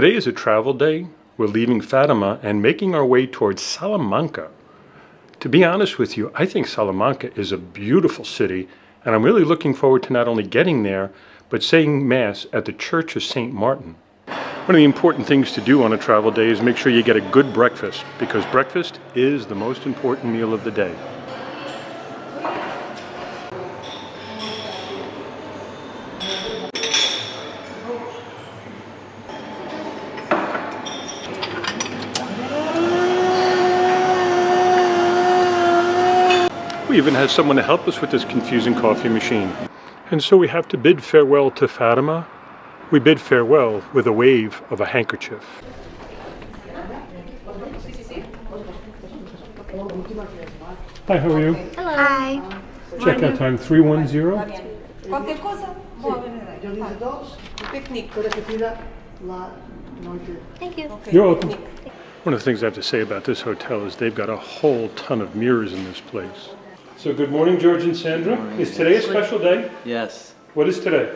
Today is a travel day. We're leaving Fatima and making our way towards Salamanca. To be honest with you, I think Salamanca is a beautiful city, and I'm really looking forward to not only getting there, but saying Mass at the Church of St. Martin. One of the important things to do on a travel day is make sure you get a good breakfast, because breakfast is the most important meal of the day. We even had someone to help us with this confusing coffee machine. And so we have to bid farewell to Fatima. We bid farewell with a wave of a handkerchief. Hi, how are you? Hello. Hi. Checkout time 310. Thank you. You're welcome. One of the things I have to say about this hotel is they've got a whole ton of mirrors in this place. So good morning, George and Sandra. Is today a special day? Yes. What is today?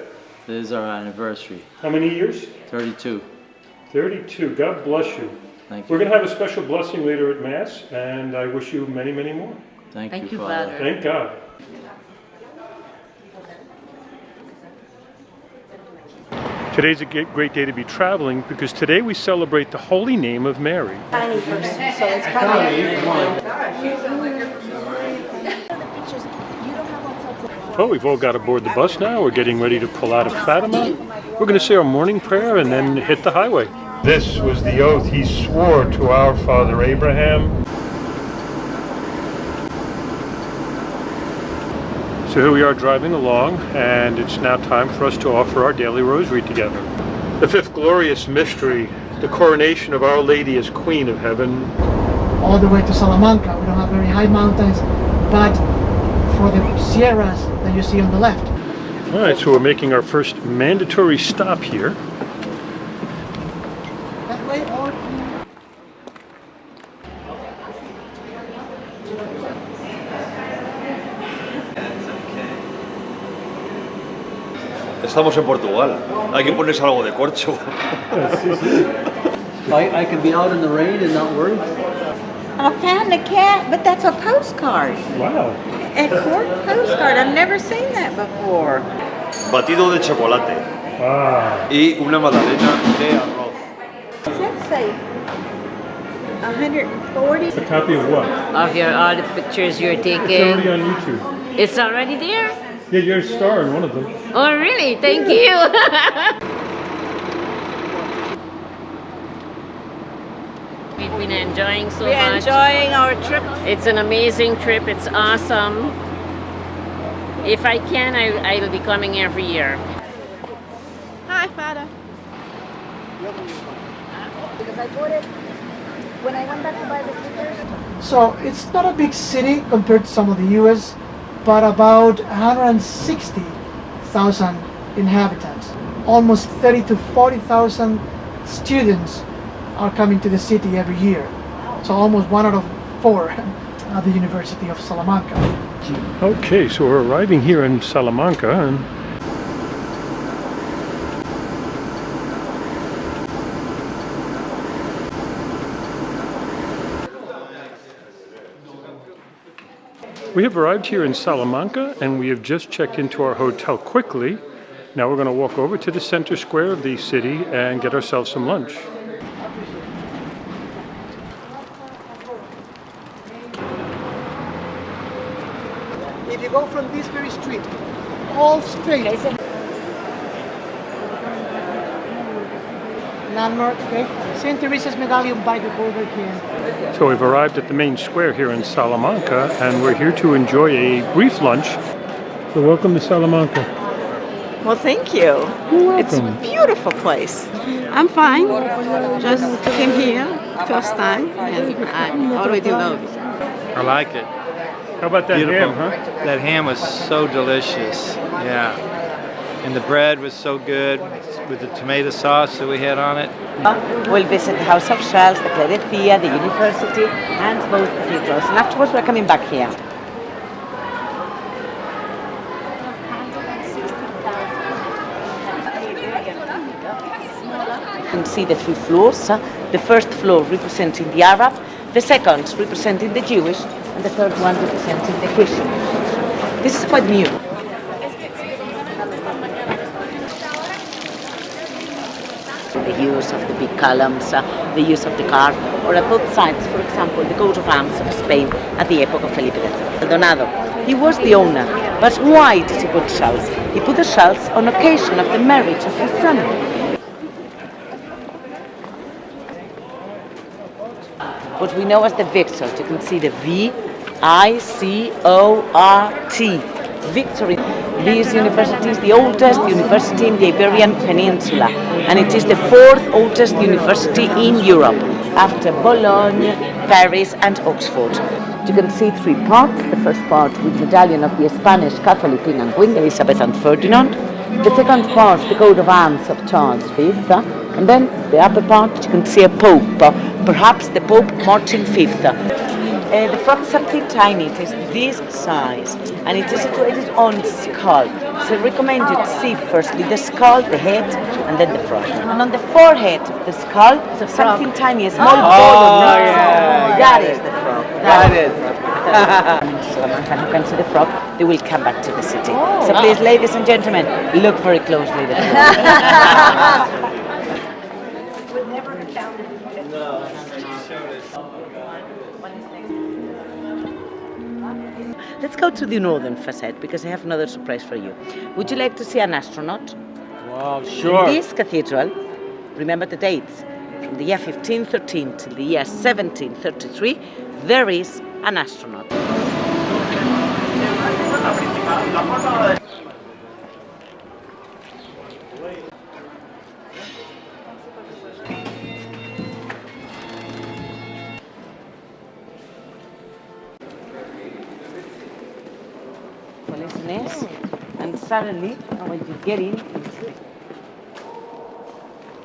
This is our anniversary. How many years? 32. 32. God bless you. Thank you. We're going to have a special blessing later at Mass, and I wish you many, many more. Thank you, Father. Thank God. Today's a great day to be traveling because today we celebrate the holy name of Mary. Tiny person, so it's Well, we've all got aboard the bus now. We're getting ready to pull out of Fatima. We're going to say our morning prayer and then hit the highway. This was the oath he swore to our father Abraham. So here we are driving along, and it's now time for us to offer our daily rosary together. The fifth glorious mystery, the coronation of Our Lady as Queen of Heaven. all the way to Salamanca. We don't have very high mountains, but for the sierras that you see on the left. All right, so we're making our first mandatory stop here. That way or... Estamos en Portugal. Hay que ponerse algo de corcho. I can be out in the rain and not worry. I found a cat, but that's a postcard. Wow. A court postcard. I've never seen that before. Batido de chocolate. Ah. Y una magdalena de arroz. Does that say 140? A copy of what? Of all the pictures you're It's already taking. on YouTube. It's already there? Yeah, you're a star in one of them. Oh, really? Thank you. We've been enjoying so We're much. enjoying our trip. It's an amazing trip. It's awesome. If I can, I will be coming every year. Hi, Father. Because I bought it when I went back to buy the stickers. So it's not a big city compared to some of the US, but about 160,000 inhabitants. Almost 30 to 40,000 students are coming to the city every year. So almost 1 out of 4 at the University of Salamanca. Okay, so we're arriving here in Salamanca, and we have arrived here in Salamanca, and we have just checked into our hotel quickly. Now we're going to walk over to the center square of the city and get ourselves some lunch. If you go from this very street, all straight. Landmark, okay? St. Teresa's Medallion by the Burger King. So we've arrived at the main square here in Salamanca, and we're here to enjoy a brief lunch. So welcome to Salamanca. Well, thank you. It's a beautiful place. I'm fine. Just came here first time, and I already love it. I like it. How about that Beautiful. ham, huh? That ham was so delicious. Yeah. And the bread was so good with the tomato sauce that we had on it. We'll visit the House of Shells, the Clarecia, the University, and both cathedrals. And afterwards, we're coming back here. can see the 3 floors. The first floor representing the Arab, the second representing the Jewish, and the third one representing the Christian. This is quite new. The use of the big columns, the use of the carve, or at both sides, for example, the coat of arms of Spain at the epoch of Felipe III. Maldonado, he was the owner, but why did he put shells? He put the shells on occasion of the marriage of his son. What we know as the victors, you can see the V-I-C-O-R-T, victory. This university is the oldest university in the Iberian Peninsula, and it is the 4th oldest university in Europe, after Bologna, Paris and Oxford. You can see 3 parts. The first part with medallion of the Spanish Catholic King and Queen, Elizabeth and Ferdinand. The second part, the coat of arms of Charles V. And then the upper part, you can see a Pope, perhaps the Pope Martin V. The frog is something tiny, it is this size, and it is situated on skull. So I recommend you to see firstly the skull, the head, and then the frog. And on the forehead of the skull, something tiny, a small ball of nuts. That is the frog. That is. Salamanca, who can see the frog, they will come back to the city. So please, ladies and gentlemen, look very closely at the frog. Let's go to the northern facade because I have another surprise for you. Would you like to see an astronaut? Wow, sure. In this cathedral, remember the dates, from the year 1513 till the year 1733, there is an astronaut. And suddenly, when you get in,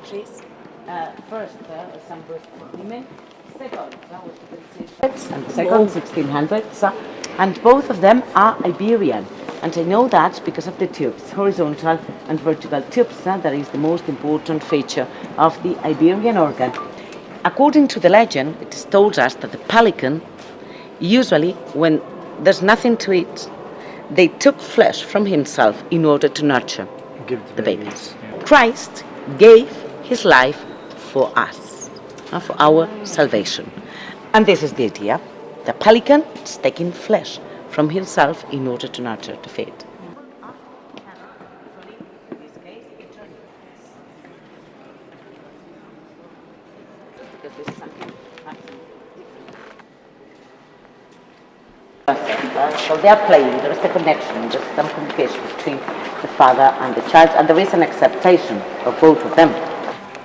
please, first some burst for women, second, and the second 1600s, and both of them are Iberian. And I know that because of the tubes, horizontal and vertical tubes, that is the most important feature of the Iberian organ. According to the legend, it is told us that the pelican, usually when there's nothing to eat, they took flesh from himself in order to nurture the babies. Yeah. Christ gave his life for us, for our salvation. And this is the idea. The pelican is taking flesh from himself in order to nurture the feet. So they are playing, there is a connection, there is some communication between the father and the child, and there is an acceptation of both of them.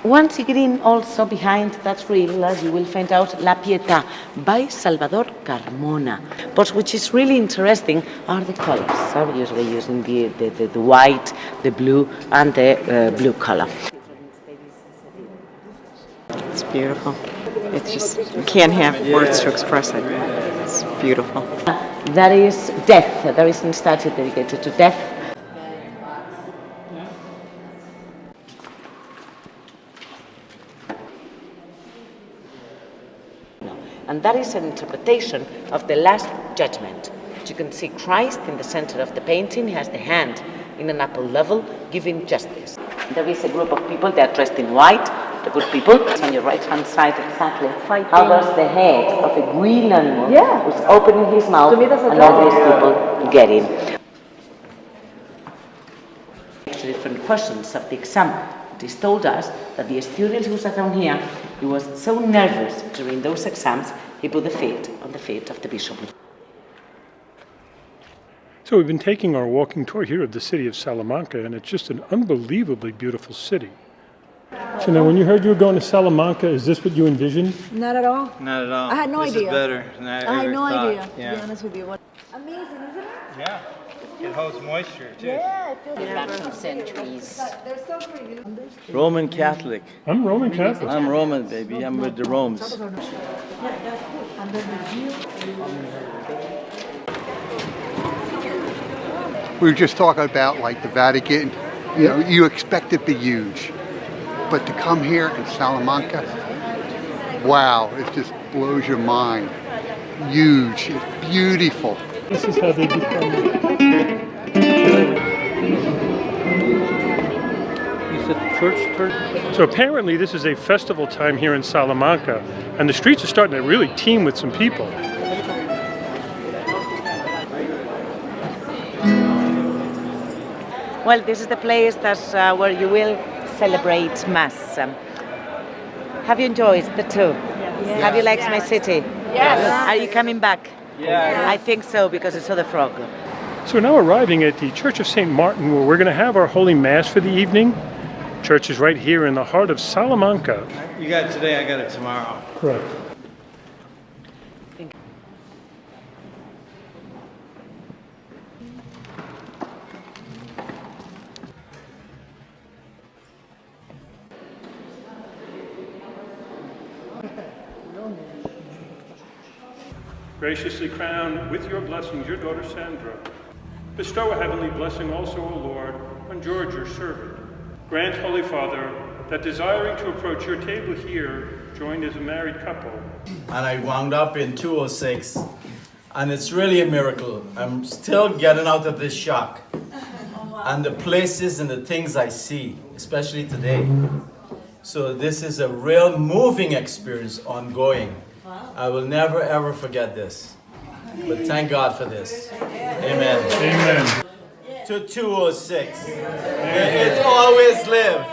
Once you get in also behind that reel, you will find out La Pietà by Salvador Carmona. But which is really interesting are the colors. So we're usually using the white, the blue, and the blue color. It's beautiful. It's just, you can't have words to express it. It's beautiful. That is death. There is a statue dedicated to death. And that is an interpretation of the Last Judgment. You can see Christ in the center of the painting. He has the hand in an upper level, giving justice. There is a group of people, they are dressed in white, the good people. On your right-hand side, exactly, covers the head of a green animal who's opening his mouth, and all these people get in. Different questions of the exam. It is told us that the student who sat down here, he was so nervous during those exams, he put the feet on the feet of the bishop. So we've been taking our walking tour here of the city of Salamanca, and it's just an unbelievably beautiful city. So now when you heard you were going to Salamanca, is this what you envisioned? Not at all. Not at all. I had no idea. This is better than I had no thought. idea, Yeah. to be honest with you. Amazing, isn't it? Yeah. It holds moisture too. Yeah, it feels Never centuries. They're so pretty. Roman Catholic. I'm Roman Catholic. I'm Roman, baby. I'm with the Romes. We were just talking about like the Vatican. You know, you expect it to be huge. but to come here in Salamanca, wow, it just blows your mind. Huge, it's beautiful. This is how they become. You said church? So apparently this is a festival time here in Salamanca, and the streets are starting to really teem with some people. Well, this is the place that where you will celebrate Mass. Have you enjoyed the tour? Yes. Have you liked my city? Yes. Are you coming back? Yeah. I think so, because I saw the frog. So we're now arriving at the Church of St. Martin, where we're going to have our Holy Mass for the evening. Church is right here in the heart of Salamanca. You got it today, I got it tomorrow. Correct. Graciously crown with your blessings your daughter Sandra. Bestow a heavenly blessing also, O Lord, on George, your servant. Grant, Holy Father, that desiring to approach your table here, joined as a married couple. And I wound up in 206. And it's really a miracle. I'm still getting out of this shock. And the places and the things I see, especially today. So this is a real moving experience ongoing. I will never ever forget this. But thank God for this. Amen. Amen. To 206. May it always live.